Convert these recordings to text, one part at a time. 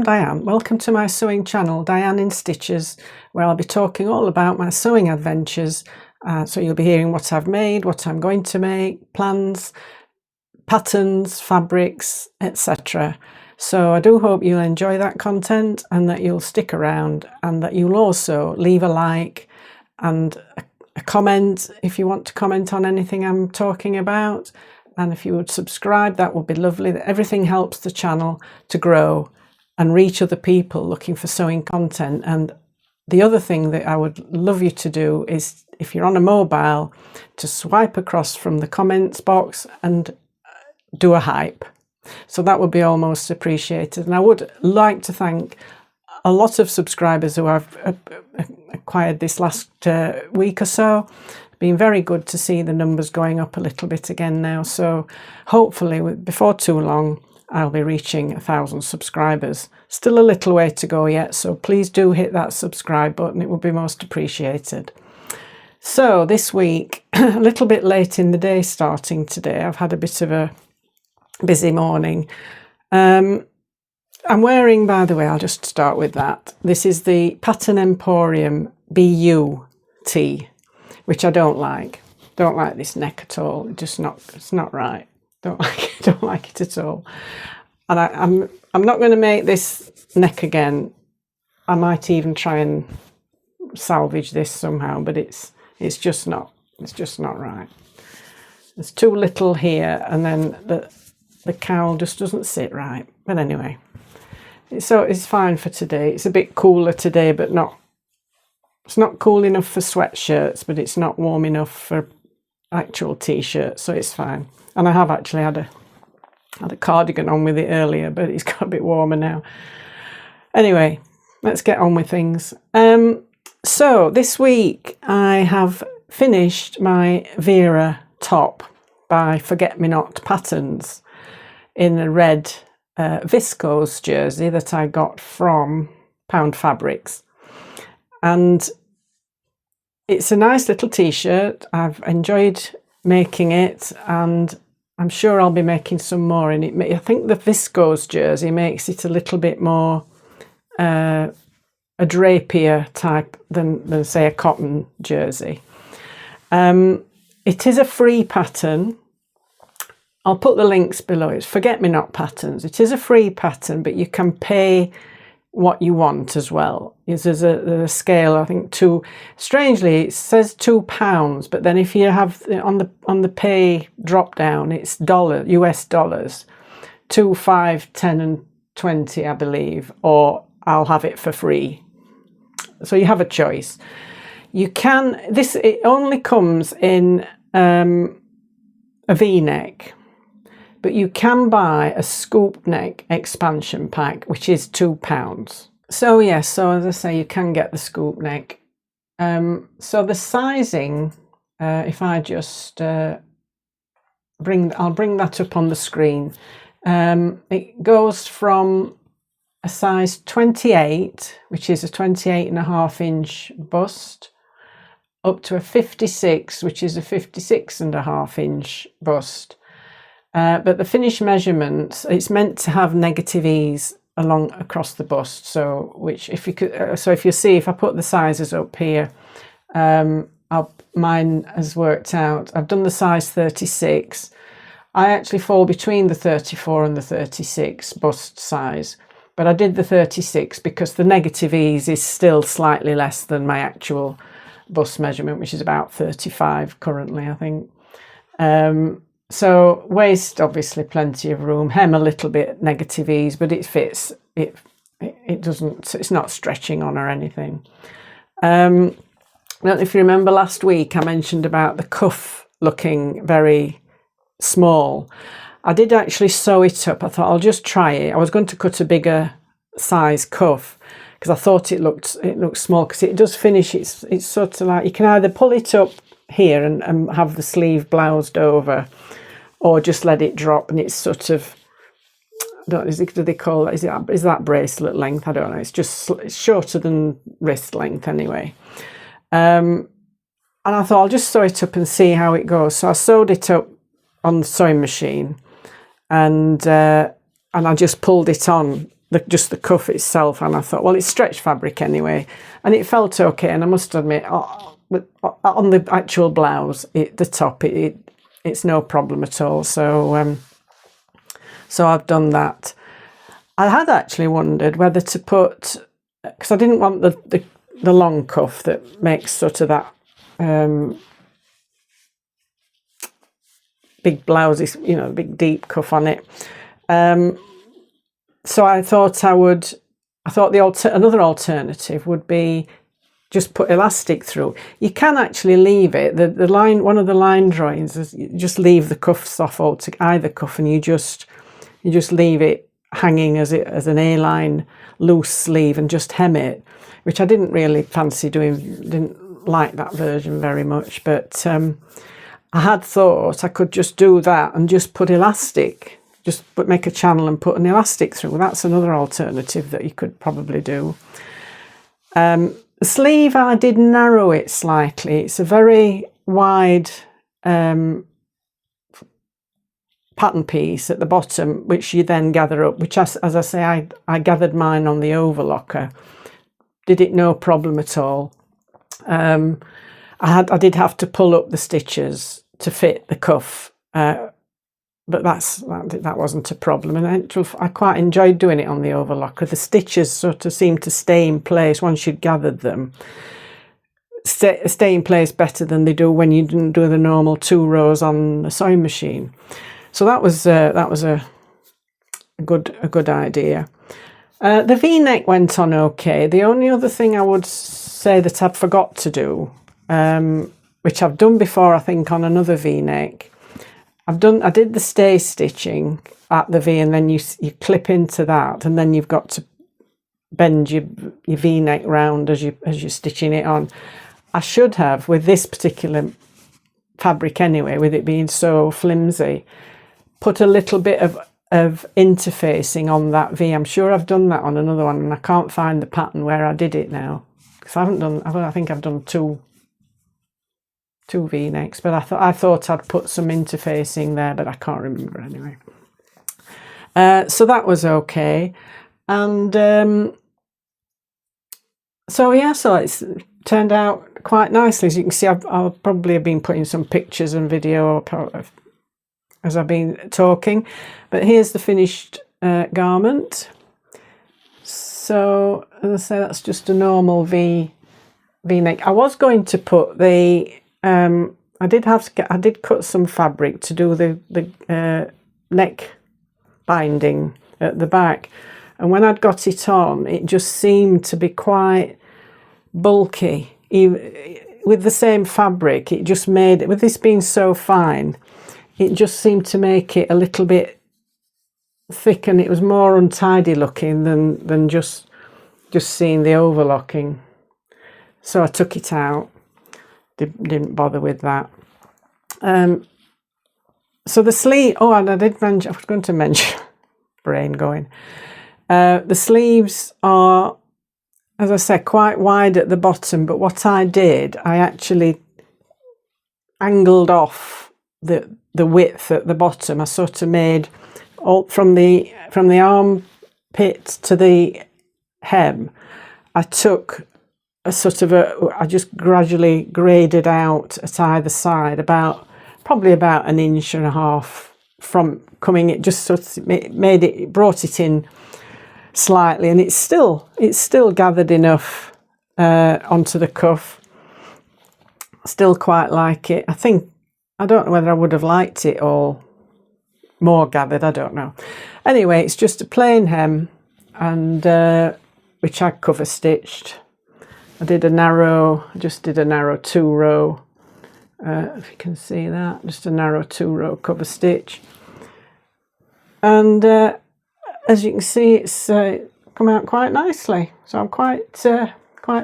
I'm Diane. Welcome to my sewing channel, Diane in Stitches, where I'll be talking all about my sewing adventures. So you'll be hearing what I've made, what I'm going to make, plans, patterns, fabrics, etc. So I do hope you'll enjoy that content and that you'll stick around, and that you'll also leave a like and a comment if you want to comment on anything I'm talking about. And if you would subscribe, that would be lovely. Everything helps the channel to grow and reach other people looking for sewing content. And the other thing that I would love you to do is, if you're on a mobile, to swipe across from the comments box and do a hype. So that would be almost appreciated. And I would like to thank a lot of subscribers who I've acquired this last week or so. Been very good to see the numbers going up a little bit again now. So hopefully before too long, I'll be reaching 1,000 subscribers. Still a little way to go yet, so please do hit that subscribe button. It would be most appreciated. So this week, a little bit late in the day starting today. I've had a bit of a busy morning. I'm wearing, by the way, I'll just start with that. This is the Pattern Emporium BU tee, which I don't like. Don't like this neck at all. It's not right. Don't like it at all. And I'm not going to make this neck again. I might even try and salvage this somehow, but it's just not right. There's too little here, and then the cowl just doesn't sit right. But anyway, so it's fine for today. It's a bit cooler today, but it's not cool enough for sweatshirts, but it's not warm enough for actual t-shirts, so it's fine. And I have actually had a cardigan on with it earlier, but it's got a bit warmer now. Anyway, let's get on with things. So this week I have finished my Vera top by Forget Me Not Patterns in a red viscose jersey that I got from Pound Fabrics. And it's a nice little t-shirt. I've enjoyed making it, and I'm sure I'll be making some more in it. I think the viscose jersey makes it a little bit more a drapier type than say a cotton jersey. It is a free pattern. I'll put the links below. It's Forget Me Not Patterns. It is a free pattern, but you can pay what you want as well. There's a scale, I think strangely it says £2, but then if you have on the pay drop down, it's US dollars, 2, 5, 10 and 20, I believe, or I'll have it for free. So you have a choice. It only comes in a V-neck, but you can buy a scoop neck expansion pack, which is £2. So yes, so as I say, you can get the scoop neck. So the sizing, if I just I'll bring that up on the screen. It goes from a size 28, which is a 28.5-inch bust, up to a 56, which is a 56.5-inch bust. But the finished measurements, it's meant to have negative ease across the bust. So if you see, if I put the sizes up here, mine has worked out. I've done the size 36. I actually fall between the 34 and the 36 bust size, but I did the 36 because the negative ease is still slightly less than my actual bust measurement, which is about 35 currently, I think. So waist, obviously plenty of room. Hem a little bit negative ease, but it fits. It doesn't. It's not stretching on or anything. I don't know if you remember last week I mentioned about the cuff looking very small. I did actually sew it up. I thought I'll just try it. I was going to cut a bigger size cuff because I thought it looked small, because it does finish. It's sort of like you can either pull it up here and have the sleeve bloused over, or just let it drop, and it's sort of, do they call it, is that bracelet length? I don't know. It's shorter than wrist length anyway. And I thought I'll just sew it up and see how it goes. So I sewed it up on the sewing machine, and I just pulled it on just the cuff itself, and I thought, well, it's stretch fabric anyway, and it felt okay. And I must admit, on the actual blouse, the top, it's no problem at all. So so I've done that. I had actually wondered whether to put, because I didn't want the long cuff that makes sort of that big blouse, you know, big deep cuff on it. So I thought another alternative would be just put elastic through. You can actually leave it. The line, one of the line drawings is you just leave the cuffs off either cuff, and you just leave it hanging as an A-line loose sleeve and just hem it, which I didn't really fancy doing. Didn't like that version very much, but I had thought I could just do that and just put elastic. Just make a channel and put an elastic through. That's another alternative that you could probably do. The sleeve, I did narrow it slightly. It's a very wide pattern piece at the bottom, which you then gather up, which, as I say, I gathered mine on the overlocker. Did it no problem at all. I did have to pull up the stitches to fit the cuff, but that wasn't a problem, and I quite enjoyed doing it on the overlocker. The stitches sort of seemed to stay in place once you'd gathered them. Stay in place better than they do when you didn't do the normal 2 rows on the sewing machine. So that was a good idea. The V-neck went on okay. The only other thing I would say that I forgot to do, which I've done before, I think, on another V-neck. I did the stay stitching at the V, and then you clip into that, and then you've got to bend your V-neck round as you're stitching it on. I should have, with this particular fabric anyway, with it being so flimsy, put a little bit of interfacing on that V. I'm sure I've done that on another one, and I can't find the pattern where I did it now, because I think I've done two V-necks, but I thought I'd put some interfacing there, but I can't remember anyway. So that was okay, and so it's turned out quite nicely. As you can see, I'll probably have been putting some pictures and video up as I've been talking, but here's the finished garment. So as I say, that's just a normal V-neck. I was going to put the I did cut some fabric to do the neck binding at the back, and when I'd got it on, it just seemed to be quite bulky. With the same fabric, it just made it, with this being so fine, it just seemed to make it a little bit thick, and it was more untidy looking than just seeing the overlocking. So I took it out. Didn't bother with that. So the sleeve, and I was going to mention, brain going. The sleeves are, as I said, quite wide at the bottom, but what I did, I actually angled off the width at the bottom. I sort of made all from the armpit to the hem. I took I just gradually graded out at either side probably about 1.5 inches from coming. It just sort of brought it in slightly, and it's still gathered enough onto the cuff. Still quite like it. I don't know whether I would have liked it all more gathered. I don't know. Anyway, it's just a plain hem, and which I cover stitched. I just did a narrow 2-row, if you can see that, just a narrow 2-row cover stitch. And as you can see, it's come out quite nicely. So I'm quite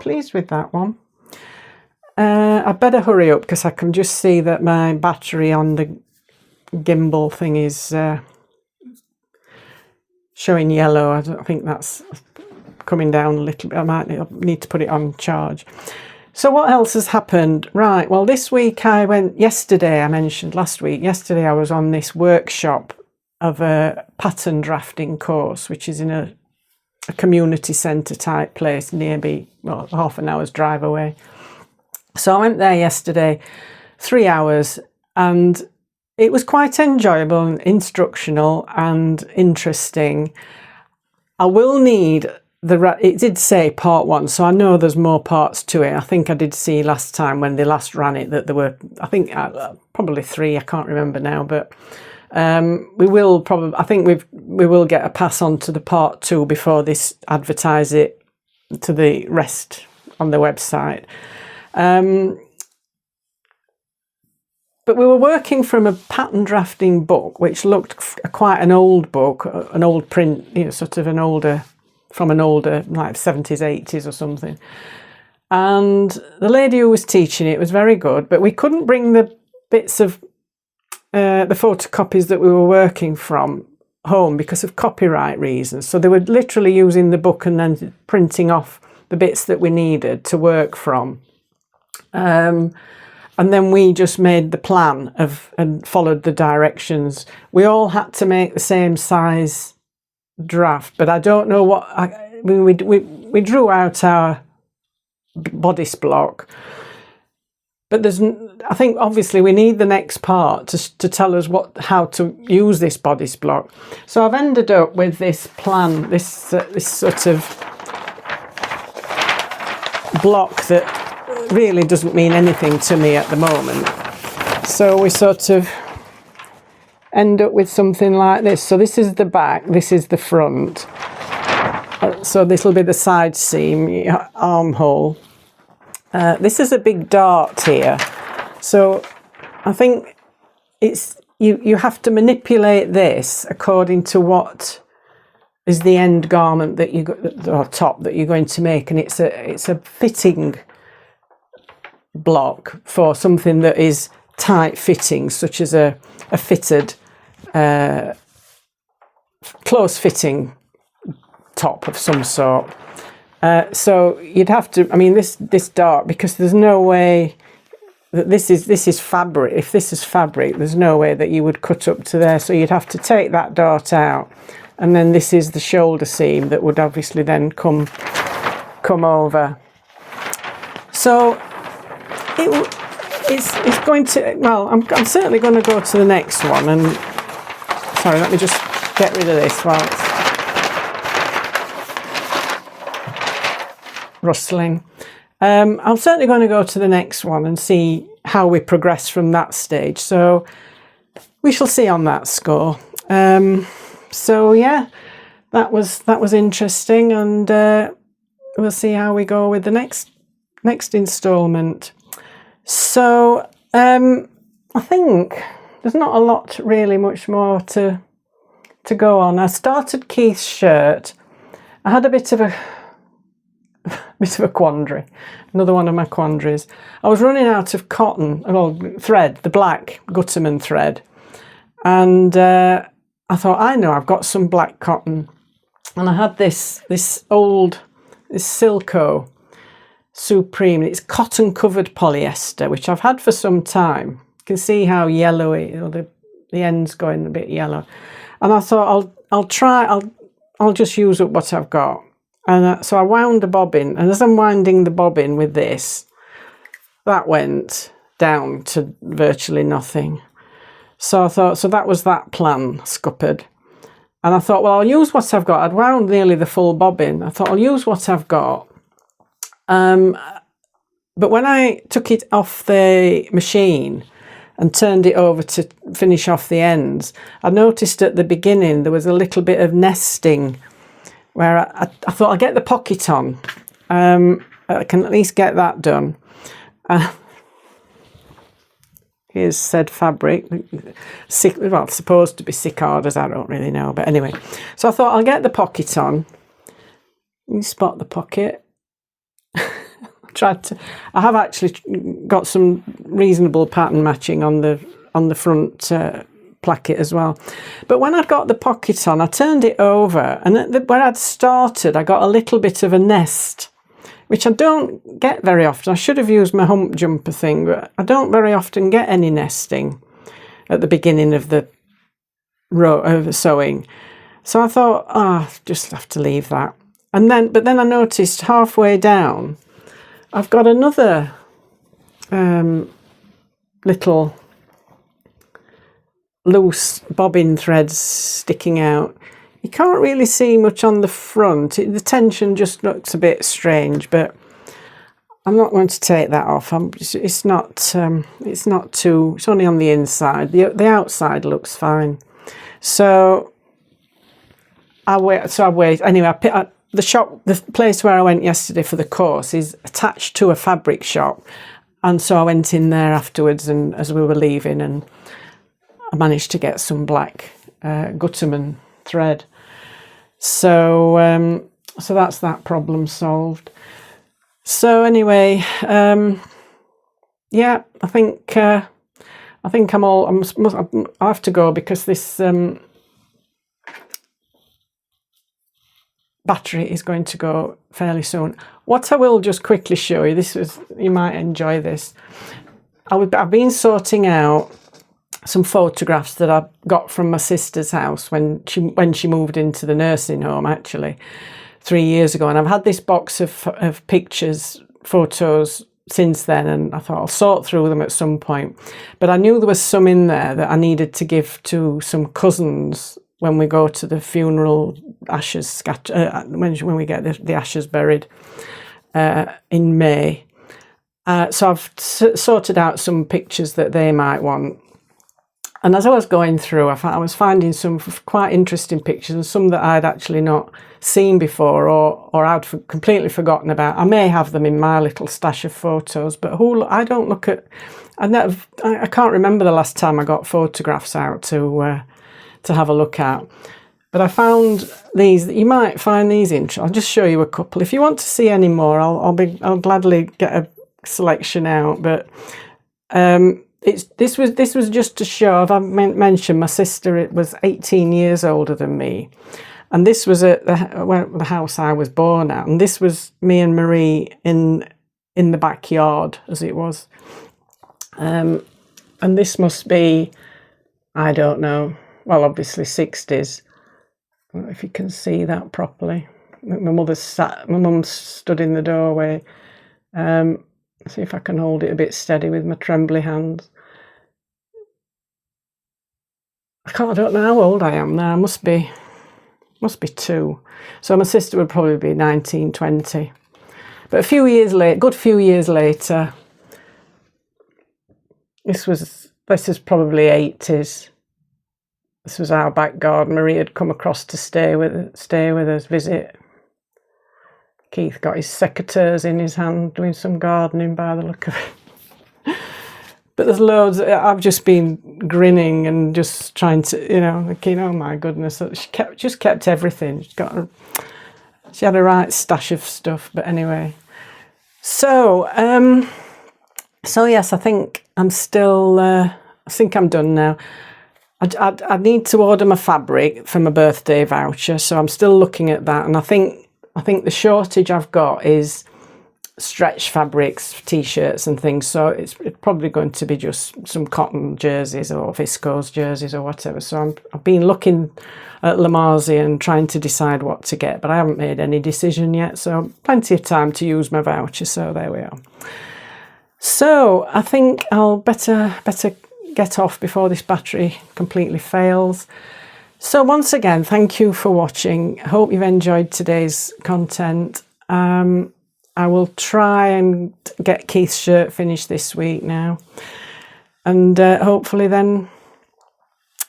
pleased with that one. I'd better hurry up because I can just see that my battery on the gimbal thing is showing yellow. I don't think that's coming down a little bit. I might need to put it on charge. So what else has happened? Right, well, this week I mentioned last week, yesterday I was on this workshop of a pattern drafting course, which is in a a community centre type place nearby, well, half an hour's drive away. So I went there yesterday, 3 hours, and it was quite enjoyable and instructional and interesting. I will need it did say part 1, so I know there's more parts to it. I think I did see last time when they last ran it that there were, I think, probably 3, I can't remember now, but we will probably, I think we will get a pass on to the part 2 before this advertise it to the rest on the website. But we were working from a pattern drafting book, which looked quite an old book, an old print, you know, sort of an older, from an older, like 70s, 80s or something. And the lady who was teaching it was very good, but we couldn't bring the bits of the photocopies that we were working from home because of copyright reasons. So they were literally using the book and then printing off the bits that we needed to work from. And then we just made the plan and followed the directions. We all had to make the same size draft, but I don't know what, we drew out our bodice block, but I think obviously we need the next part to tell us how to use this bodice block. So I've ended up with this plan, this sort of block that really doesn't mean anything to me at the moment. So we sort of end up with something like this. So this is the back, this is the front. So this will be the side seam, armhole. This is a big dart here. So I think it's you have to manipulate this according to what is the end garment that you got, or top that you're going to make, and it's a fitting block for something that is tight fitting, such as a fitted close fitting top of some sort. So you'd have to, I mean, this dart, because there's no way that this is fabric. If this is fabric, there's no way that you would cut up to there. So you'd have to take that dart out, and then this is the shoulder seam that would obviously then come over. So it's going to, well, I'm certainly going to go to the next one. And sorry, let me just get rid of this while it's rustling. I'm certainly going to go to the next one and see how we progress from that stage. So we shall see on that score. So yeah, that was interesting, and we'll see how we go with the next instalment. So I think there's not a lot really much more to go on. I started Keith's shirt. I had a bit of a quandary, another one of my quandaries. I was running out of cotton, well, thread, the black Gutterman thread, and I thought, I know, I've got some black cotton, and I had this Silco Supreme. It's cotton covered polyester, which I've had for some time. You can see how yellowy, you know, the end's going a bit yellow, and I thought I'll just use up what I've got. And so I wound the bobbin, and as I'm winding the bobbin with this, that went down to virtually nothing. So I thought, so that was that plan scuppered. And I thought, well, I'll use what I've got. I'd wound nearly the full bobbin. I thought, I'll use what I've got. But when I took it off the machine and turned it over to finish off the ends, I noticed at the beginning there was a little bit of nesting, where I thought I'll get the pocket on. I can at least get that done. Here's said fabric. Well, supposed to be sicarders, I don't really know. But anyway, so I thought I'll get the pocket on. You spot the pocket. I have actually got some reasonable pattern matching on the front placket as well. But when I'd got the pocket on, I turned it over, and where I'd started, I got a little bit of a nest, which I don't get very often. I should have used my hump jumper thing, but I don't very often get any nesting at the beginning of the row of sewing. So I thought, just have to leave that. but then I noticed halfway down, I've got another little loose bobbin threads sticking out. You can't really see much on the front. The tension just looks a bit strange, but I'm not going to take that off. It's not too. It's only on the inside. The outside looks fine. So I wait. Anyway, the place where I went yesterday for the course is attached to a fabric shop, and so I went in there afterwards, and as we were leaving, and I managed to get some black Gutterman thread. So so that's that problem solved. So anyway, yeah, I think I'm all. I have to go because this battery is going to go fairly soon. What I will just quickly show you, you might enjoy this. I've been sorting out some photographs that I got from my sister's house when she moved into the nursing home, actually 3 years ago, and I've had this box of photos since then, and I thought I'll sort through them at some point. But I knew there was some in there that I needed to give to some cousins when we go to the funeral ashes when we get the ashes buried in May. So I've sorted out some pictures that they might want. And as I was going through, I was finding some quite interesting pictures, and some that I'd actually not seen before or I'd completely forgotten about. I may have them in my little stash of photos, but I don't look at. I can't remember the last time I got photographs out to have a look at. But I found these. You might find these interesting. I'll just show you a couple. If you want to see any more, I'll gladly get a selection out. But this was just to show. I've mentioned my sister was 18 years older than me, and this was at the house I was born at, and this was me and Marie in the backyard, as it was. And this must be, I don't know. Well, obviously 60s. I don't know if you can see that properly. My mum stood in the doorway. See if I can hold it a bit steady with my trembly hands. I don't know how old I am now. I must be 2. So my sister would probably be 19, 20. But good few years later, this is probably 80s. This was our back garden. Marie had come across to stay with us, visit. Keith got his secateurs in his hand, doing some gardening by the look of it. But there's loads. I've just been grinning and just trying to, thinking, oh my goodness, she kept everything. She had a right stash of stuff. But anyway, so yes, I think I'm still. I think I'm done now. I need to order my fabric for my birthday voucher, so I'm still looking at that. And I think the shortage I've got is stretch fabrics, t-shirts and things. So it's probably going to be just some cotton jerseys or viscose jerseys or whatever. So I've been looking at La Marzi and trying to decide what to get, but I haven't made any decision yet. So plenty of time to use my voucher. So there we are. So I think I'll better get off before this battery completely fails. So once again, thank you for watching. I hope you've enjoyed today's content. I will try and get Keith's shirt finished this week now, and hopefully then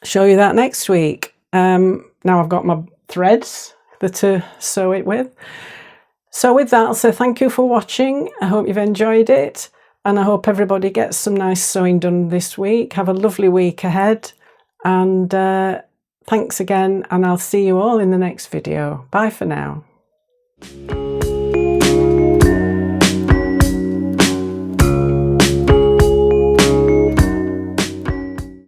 show you that next week. Now I've got my threads to sew it with. So with that, I'll say thank you for watching. I hope you've enjoyed it. And I hope everybody gets some nice sewing done this week. Have a lovely week ahead. And thanks again. And I'll see you all in the next video. Bye for now.